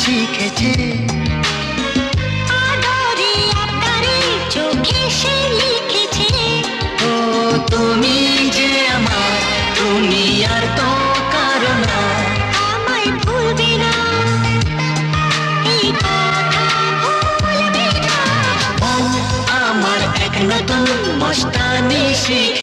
শিখেছে। আদরে আবদারে চোখে সে লিখেছে। ও তুমি যে আমার, তুমি আর তো কারো না। আমায় ভুলবে না, এই কথা ভুলবে না। ও আমার এক নতুন মস্তানি শিখ